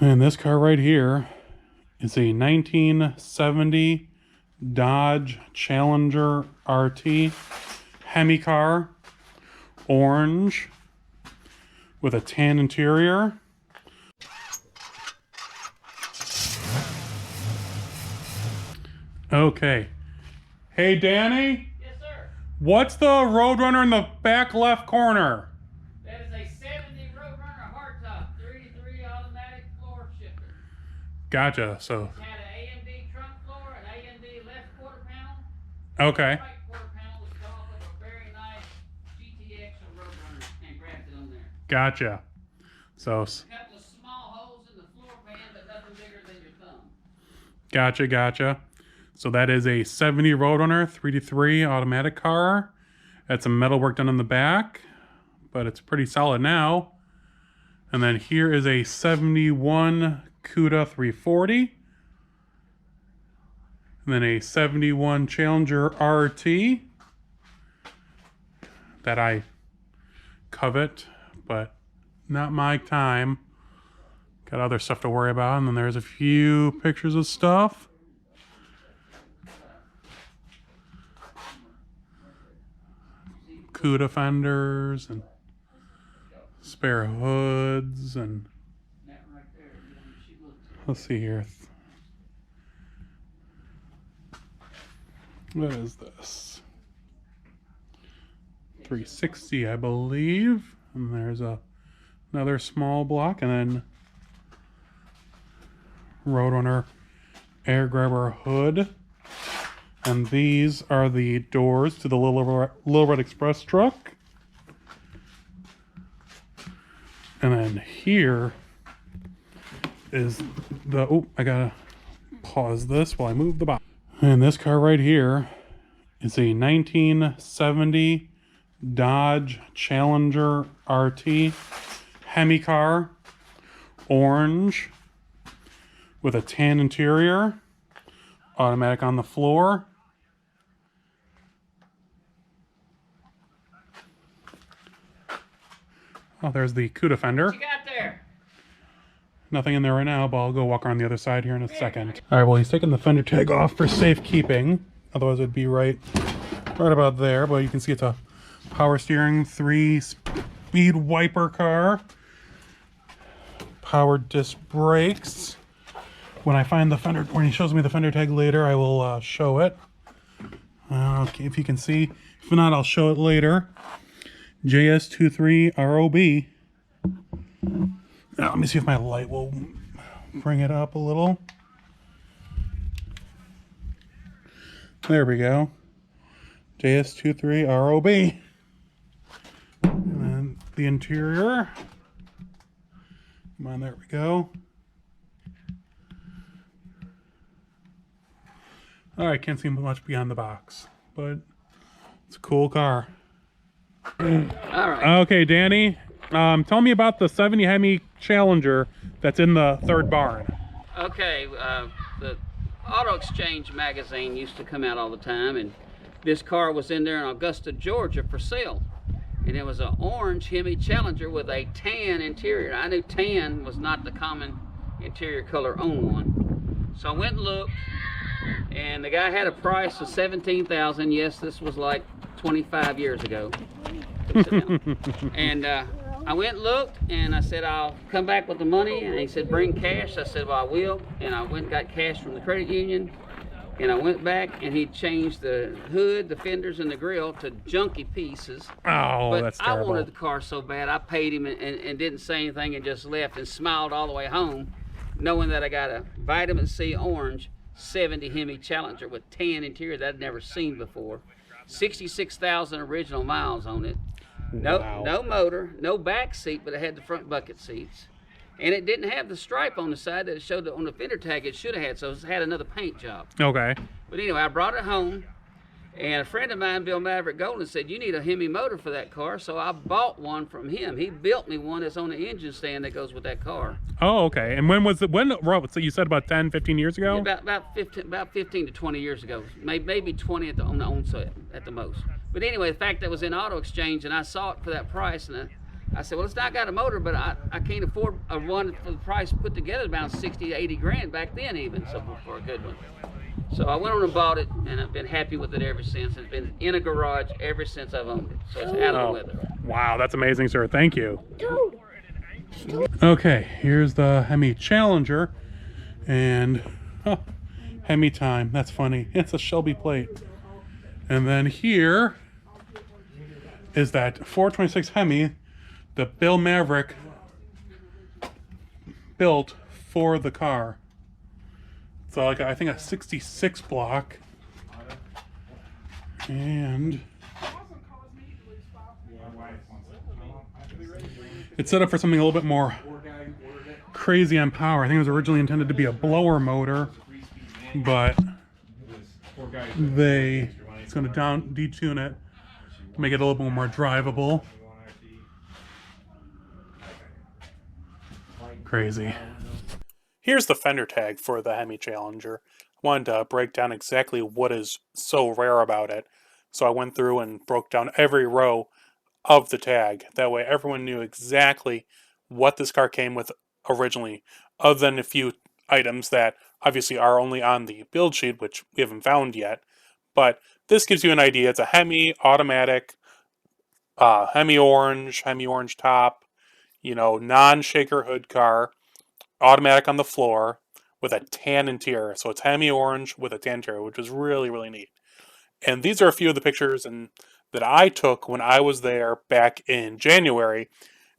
And this car right here is a 1970 Dodge Challenger RT Hemi car, orange, with a tan interior. Okay. Hey, Danny? Yes, sir. What's the Roadrunner in the back left corner? That is a 70 Roadrunner hardtop, 33 automatic floor shifter. Gotcha. So. It's had an AMD trunk floor, an AMD left quarter panel. Okay. The right quarter panel was cut off of a very nice GTX or Roadrunner and grafted on there. Gotcha. So. A couple of small holes in the floor pan, but nothing bigger than your thumb. Gotcha. So that is a 70 Roadrunner 3D3 automatic car. That's some metal work done on the back, but it's pretty solid now. And then here is a 71 CUDA 340. And then a 71 Challenger RT that I covet, but not my time. Got other stuff to worry about. And then there's a few pictures of stuff. CUDA fenders and spare hoods and let's see here. What is this? 360, I believe. And there's another small block, and then Roadrunner air grabber hood. And these are the doors to the Little Red Express truck. And then here is the, oh, I gotta pause this while I move the box. And this car right here is a 1970 Dodge Challenger RT Hemi car, orange, with a tan interior, automatic on the floor. Oh, there's the CUDA fender. What you got there? Nothing in there right now, but I'll go walk around the other side here in a second. All right, well, he's taking the fender tag off for safekeeping. Otherwise, it'd be right about there. But you can see it's a power steering, 3-speed wiper car. Power disc brakes. When I find the fender, when he shows me the fender tag later, I will show it. Okay, if you can see. If not, I'll show it later. JS23ROB. Now, let me see if my light will bring it up a little. There we go. JS23ROB. And then the interior. Come on, there we go. Alright, can't see much beyond the box, but it's a cool car. All right. Okay, Danny, tell me about the 70 Hemi Challenger that's in the third barn. Okay, the Auto Exchange magazine used to come out all the time, and this car was in there in Augusta, Georgia for sale. And it was an orange Hemi Challenger with a tan interior. I knew tan was not the common interior color on one. So I went and looked, and the guy had a price of $17,000. Yes, this was like 25 years ago. And I went and looked, and I said, I'll come back with the money. And he said, bring cash. I said, well, I will. And I went and got cash from the credit union. And I went back, and he changed the hood, the fenders, and the grill to junky pieces. Oh, but that's terrible. I wanted the car so bad, I paid him and didn't say anything and just left and smiled all the way home, knowing that I got a vitamin C orange 70 Hemi Challenger with tan interior that I'd never seen before. 66,000 original miles on it. No motor, no back seat, but it had the front bucket seats. And it didn't have the stripe on the side that it showed on the fender tag it should have had, so it had another paint job. Okay. But anyway, I brought it home, and a friend of mine, Bill Maverick Golden, said, you need a Hemi motor for that car, so I bought one from him. He built me one that's on the engine stand that goes with that car. Oh, okay. And when was it? So you said about 10, 15 years ago? Yeah, about 15 to 20 years ago. Maybe 20 on the onset at the most. But anyway, the fact that it was in Auto Exchange, and I saw it for that price, and I said, well, it's not got a motor, but I can't afford a one for the price put together, about 60 to 80 grand back then even, so for a good one. So I went on and bought it, and I've been happy with it ever since. It's been in a garage ever since I've owned it, so it's out of the weather. Wow, that's amazing, sir. Thank you. Okay, here's the Hemi Challenger, and Hemi Time. That's funny. It's a Shelby plate. And then here is that 426 Hemi that Bill Maverick built for the car. So like I think a 66 block. And it's set up for something a little bit more crazy on power. I think it was originally intended to be a blower motor, but it's going to detune it to make it a little bit more drivable. Crazy. Here's the fender tag for the Hemi Challenger. I wanted to break down exactly what is so rare about it. So I went through and broke down every row of the tag. That way everyone knew exactly what this car came with originally, other than a few items that obviously are only on the build sheet, which we haven't found yet. But this gives you an idea. It's a Hemi automatic, Hemi Orange top, non-shaker hood car, automatic on the floor with a tan interior. So it's Hemi Orange with a tan interior, which is really, really neat. And these are a few of the pictures that I took when I was there back in January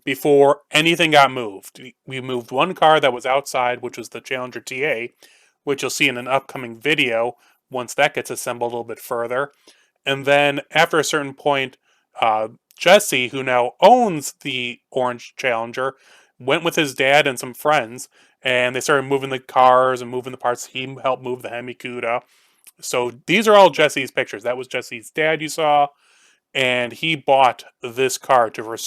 before anything got moved. We moved one car that was outside, which was the Challenger TA, which you'll see in an upcoming video once that gets assembled a little bit further. And then after a certain point, Jesse, who now owns the Orange Challenger, went with his dad and some friends, and they started moving the cars and moving the parts. He helped move the Hemi Cuda. So these are all Jesse's pictures. That was Jesse's dad you saw, and he bought this car to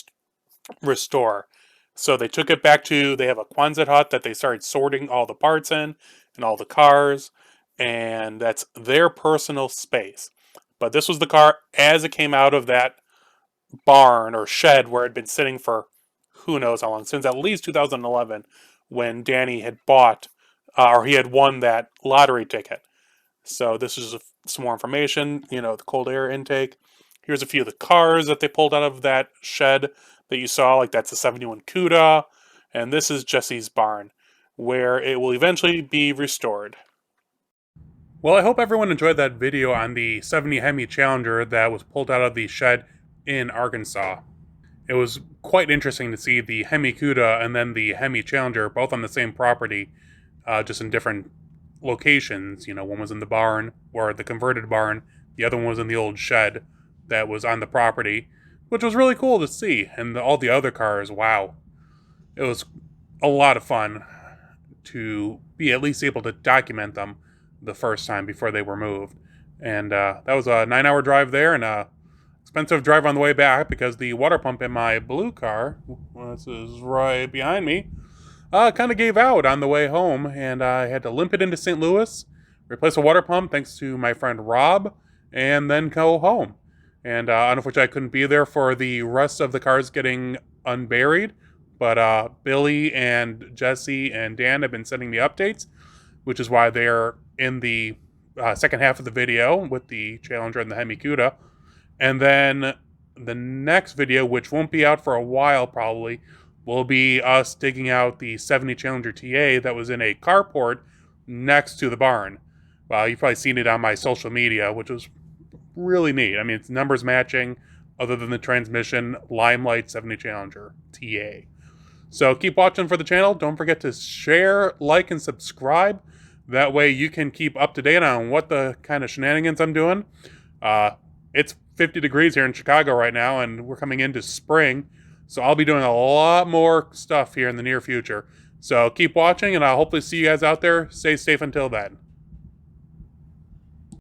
restore. So they took it back they have a Quonset hut that they started sorting all the parts in and all the cars, and that's their personal space. But this was the car as it came out of that barn or shed where it had been sitting for who knows how long, since at least 2011 when Danny had bought or he had won that lottery ticket. So this is some more information, the cold air intake. Here's a few of the cars that they pulled out of that shed that you saw, like that's the 71 Cuda, and this is Jesse's barn, where it will eventually be restored. Well, I hope everyone enjoyed that video on the 70 Hemi Challenger that was pulled out of the shed in Arkansas. It was quite interesting to see the Hemi Cuda and then the Hemi Challenger both on the same property, just in different locations. One was in the barn, or the converted barn. The other one was in the old shed that was on the property, which was really cool to see. And all the other cars, wow. It was a lot of fun to be at least able to document them the first time before they were moved. And that was a 9-hour drive there and a expensive drive on the way back because the water pump in my blue car, this is right behind me, kind of gave out on the way home, and I had to limp it into St. Louis, replace a water pump thanks to my friend Rob, and then go home. And unfortunately, I couldn't be there for the rest of the cars getting unburied, but Billy and Jesse and Dan have been sending me updates, which is why they're in the second half of the video with the Challenger and the Hemi Cuda. And then the next video, which won't be out for a while probably, will be us digging out the 70 Challenger TA that was in a carport next to the barn. Well, you've probably seen it on my social media, which was really neat. I mean, it's numbers matching, other than the transmission, Limelight 70 Challenger TA. So keep watching for the channel. Don't forget to share, like, and subscribe. That way you can keep up to date on what the kind of shenanigans I'm doing. It's 50 degrees here in Chicago right now, and we're coming into spring. So I'll be doing a lot more stuff here in the near future. So keep watching, and I'll hopefully see you guys out there. Stay safe until then.